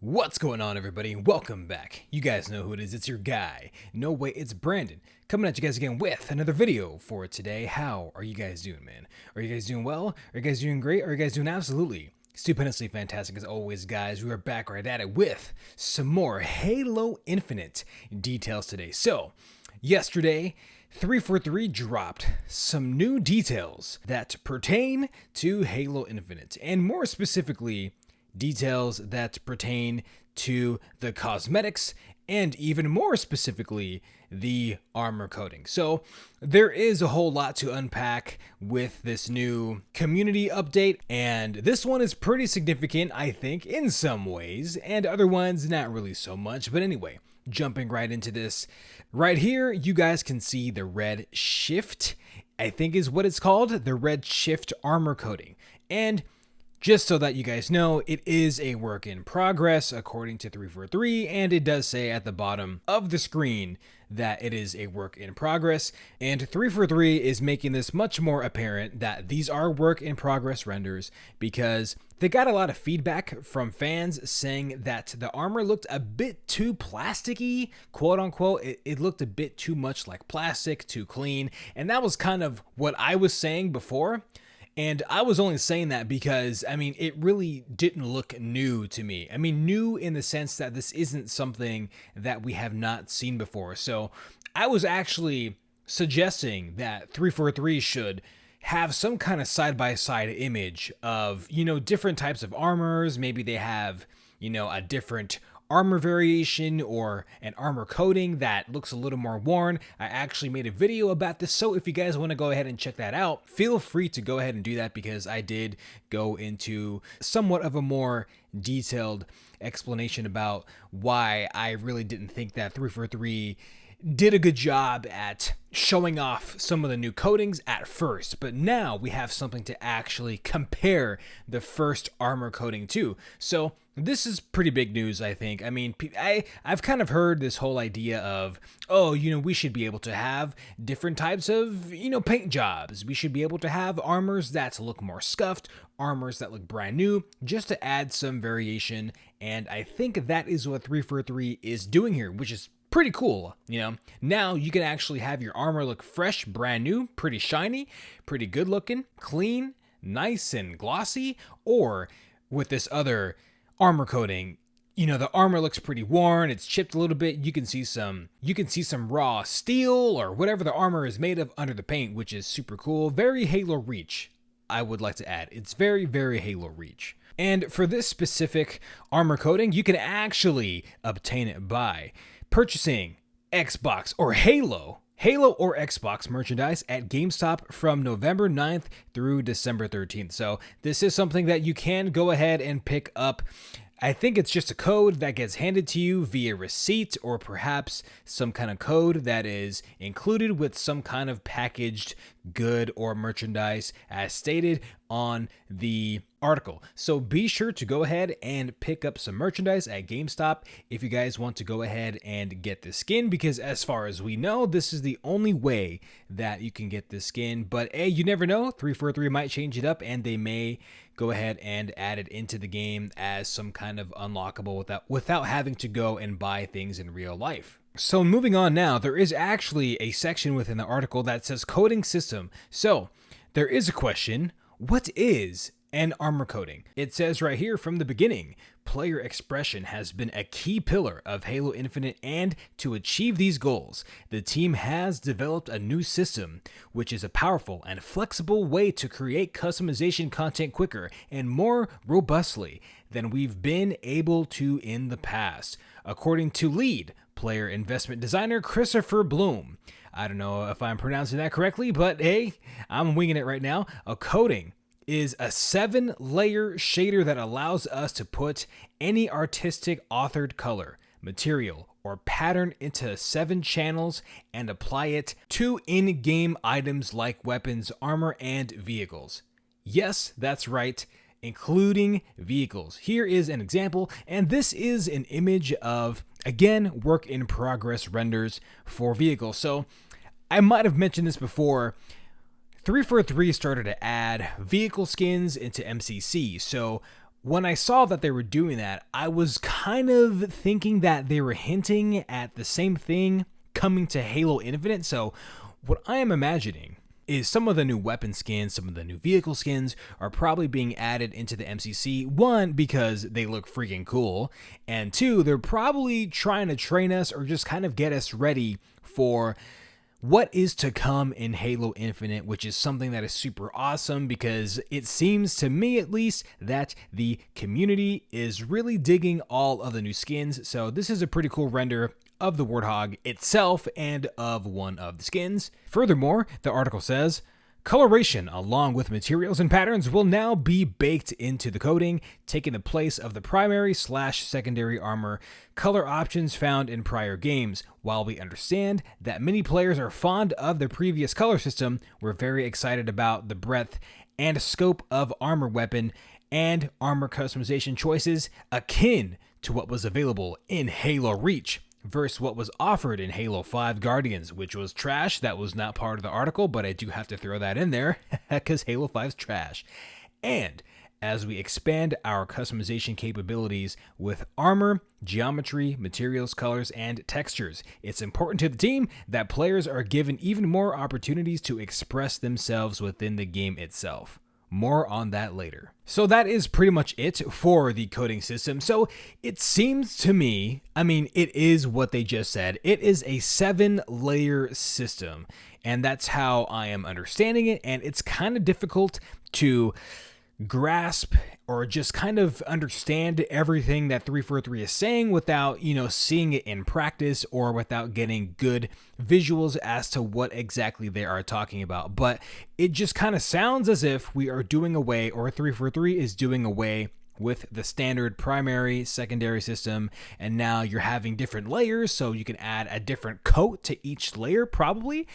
What's going on, everybody? Welcome back. You guys know who it is. It's your guy. No way, it's Brandon. Coming at you guys again with another video for today. How are you guys doing, man? Are you guys doing well? Are you guys doing great? Are you guys doing absolutely stupendously fantastic as always, guys? We are back right at it with some more Halo Infinite details today. So, yesterday, 343 dropped some new details that pertain to Halo Infinite, and more specifically, details that pertain to the cosmetics and even more specifically the armor coating. So there is a whole lot to unpack with this new community update, and this one is pretty significant, I think, in some ways, and other ones not really so much. But anyway, jumping right into this, right here you guys can see the red shift, I think is what it's called, the red shift armor coating. And just so that you guys know, it is a work in progress according to 343, and it does say at the bottom of the screen that it is a work in progress. And 343 is making this much more apparent that these are work in progress renders because they got a lot of feedback from fans saying that the armor looked a bit too plasticky, quote unquote. It looked a bit too much like plastic, too clean, and that was kind of what I was saying before. And I was only saying that because, I mean, it really didn't look new to me. I mean, new in the sense that this isn't something that we have not seen before. So I was actually suggesting that 343 should have some kind of side-by-side image of, different types of armors. Maybe they have, a different armor variation or an armor coating that looks a little more worn. I actually made a video about this, so if you guys want to go ahead and check that out, feel free to go ahead and do that because I did go into somewhat of a more detailed explanation about why I really didn't think that 343 did a good job at showing off some of the new coatings at first, but now we have something to actually compare the first armor coating to. So this is pretty big news, I think. I mean, I've kind of heard this whole idea of, we should be able to have different types of, paint jobs. We should be able to have armors that look more scuffed, armors that look brand new, just to add some variation. And I think that is what 343 is doing here, which is pretty cool. Now you can actually have your armor look fresh, brand new, pretty shiny, pretty good looking, clean, nice and glossy. Or with this other armor coating, the armor looks pretty worn, it's chipped a little bit. You can see some raw steel or whatever the armor is made of under the paint, which is super cool. Very Halo Reach, I would like to add. It's very, very Halo Reach. And for this specific armor coating, you can actually obtain it by purchasing Xbox or Halo or Xbox merchandise at GameStop from November 9th through December 13th. So this is something that you can go ahead and pick up. I think it's just a code that gets handed to you via receipt, or perhaps some kind of code that is included with some kind of packaged good or merchandise as stated on the article. So be sure to go ahead and pick up some merchandise at GameStop if you guys want to go ahead and get the skin, because as far as we know, this is the only way that you can get this skin. But hey, you never know, 343 might change it up and they may go ahead and add it into the game as some kind of unlockable without having to go and buy things in real life. So moving on now, there is actually a section within the article that says coding system. So there is a question, what is an armor coating? It says right here from the beginning, player expression has been a key pillar of Halo Infinite, and to achieve these goals, the team has developed a new system, which is a powerful and flexible way to create customization content quicker and more robustly than we've been able to in the past, according to lead player investment designer Christopher Bloom. I don't know if I'm pronouncing that correctly, but hey, I'm winging it right now. A coating is a 7-layer shader that allows us to put any artistic authored color, material, or pattern into 7 channels and apply it to in-game items like weapons, armor, and vehicles. Yes, that's right, including vehicles. Here is an example, and this is an image of, again, work in progress renders for vehicles. So I might have mentioned this before. 343 started to add vehicle skins into MCC. So when I saw that they were doing that, I was kind of thinking that they were hinting at the same thing coming to Halo Infinite. So what I am imagining is some of the new weapon skins, some of the new vehicle skins are probably being added into the MCC. One, because they look freaking cool, and two, they're probably trying to train us or just kind of get us ready for what is to come in Halo Infinite, which is something that is super awesome because it seems to me at least that the community is really digging all of the new skins. So this is a pretty cool render of the Warthog itself and of one of the skins. Furthermore, the article says, coloration along with materials and patterns will now be baked into the coding, taking the place of the primary/secondary armor color options found in prior games. While we understand that many players are fond of the previous color system, we're very excited about the breadth and scope of armor weapon and armor customization choices akin to what was available in Halo Reach versus what was offered in Halo 5 Guardians, which was trash. That was not part of the article, but I do have to throw that in there because Halo 5's trash. And as we expand our customization capabilities with armor, geometry, materials, colors, and textures, it's important to the team that players are given even more opportunities to express themselves within the game itself. More on that later. So that is pretty much it for the coding system. So it seems to me, I mean, it is what they just said. It is a 7-layer system, and that's how I am understanding it. And it's kind of difficult to grasp or just kind of understand everything that 343 is saying without, seeing it in practice or without getting good visuals as to what exactly they are talking about. But it just kind of sounds as if we are doing away, or 343 is doing away with the standard primary, secondary system, and now you're having different layers, so you can add a different coat to each layer, probably.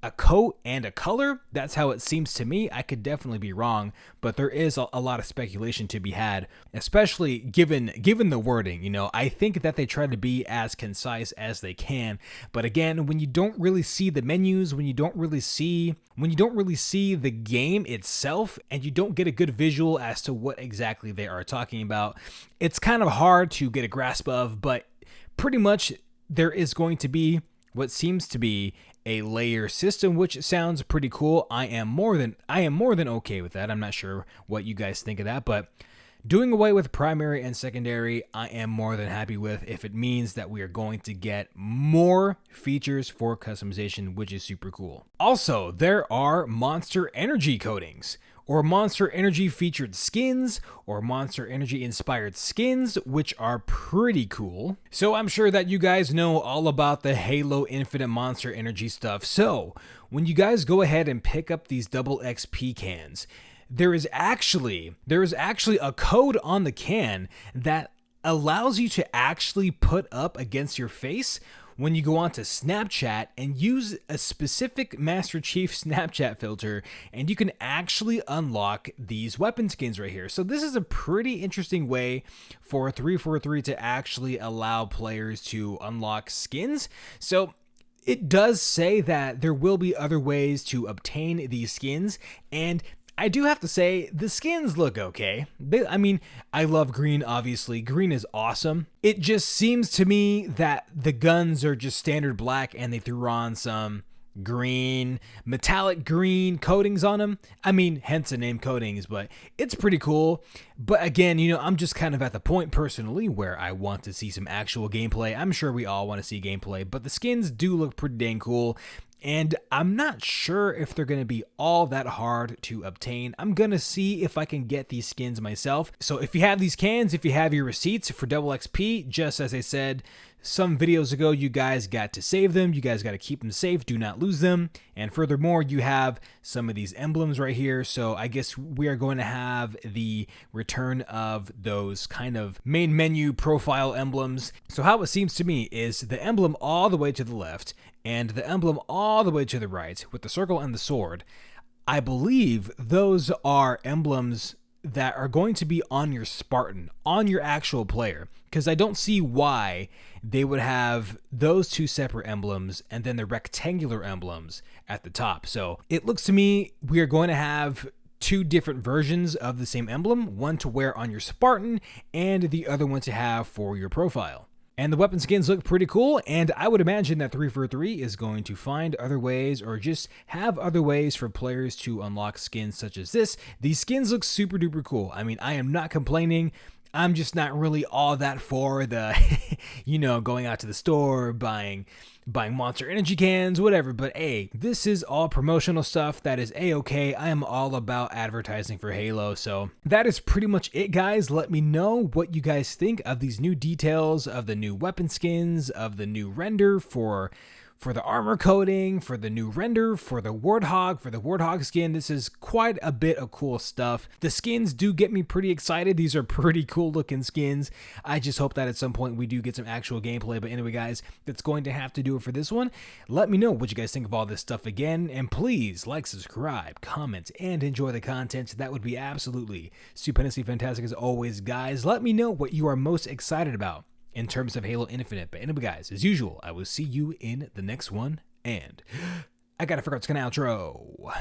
A coat and a color. That's how it seems to me. I could definitely be wrong, but there is a lot of speculation to be had, especially given the wording. I think that they try to be as concise as they can, but again, when you don't really see the menus, when you don't really see the game itself, and you don't get a good visual as to what exactly they are talking about, it's kind of hard to get a grasp of. But pretty much there is going to be what seems to be a layer system, which sounds pretty cool. I am more than okay with that. I'm not sure what you guys think of that, but doing away with primary and secondary, I am more than happy with, if it means that we are going to get more features for customization, which is super cool. Also, there are Monster Energy coatings, or Monster Energy featured skins, or Monster Energy inspired skins, which are pretty cool. So I'm sure that you guys know all about the Halo Infinite Monster Energy stuff. So when you guys go ahead and pick up these double XP cans, there is actually a code on the can that allows you to actually put up against your face when you go onto Snapchat and use a specific Master Chief Snapchat filter, and you can actually unlock these weapon skins right here. So this is a pretty interesting way for 343 to actually allow players to unlock skins. So it does say that there will be other ways to obtain these skins, and I do have to say, the skins look okay. I love green, obviously. Green is awesome. It just seems to me that the guns are just standard black and they threw on some green, metallic green coatings on them. Hence the name coatings, but it's pretty cool. But again, I'm just kind of at the point personally where I want to see some actual gameplay. I'm sure we all want to see gameplay, but the skins do look pretty dang cool. And I'm not sure if they're going to be all that hard to obtain. I'm going to see if I can get these skins myself. So if you have these cans, if you have your receipts for double XP, just as I said some videos ago, you guys got to save them. You guys got to keep them safe. Do not lose them. And furthermore, you have some of these emblems right here. So I guess we are going to have the return of those kind of main menu profile emblems. So how it seems to me is the emblem all the way to the left and the emblem all the way to the right with the circle and the sword. I believe those are emblems that are going to be on your Spartan, on your actual player, because I don't see why they would have those two separate emblems and then the rectangular emblems at the top. So it looks to me we are going to have two different versions of the same emblem, one to wear on your Spartan and the other one to have for your profile. And the weapon skins look pretty cool, and I would imagine that 343 is going to find other ways or just have other ways for players to unlock skins such as this. These skins look super duper cool. I mean, I am not complaining. I'm just not really all that for the, going out to the store, buying Monster Energy cans, whatever. But hey, this is all promotional stuff. That is A-okay. I am all about advertising for Halo. So that is pretty much it, guys. Let me know what you guys think of these new details, of the new weapon skins, of the new render for the armor coating, for the new render, for the Warthog skin. This is quite a bit of cool stuff. The skins do get me pretty excited. These are pretty cool looking skins. I just hope that at some point we do get some actual gameplay. But anyway, guys, that's going to have to do it for this one. Let me know what you guys think of all this stuff again. And please like, subscribe, comment, and enjoy the content. That would be absolutely stupendously fantastic as always, guys. Let me know what you are most excited about in terms of Halo Infinite. But anyway, guys, as usual, I will see you in the next one, and I gotta figure out what's gonna outro.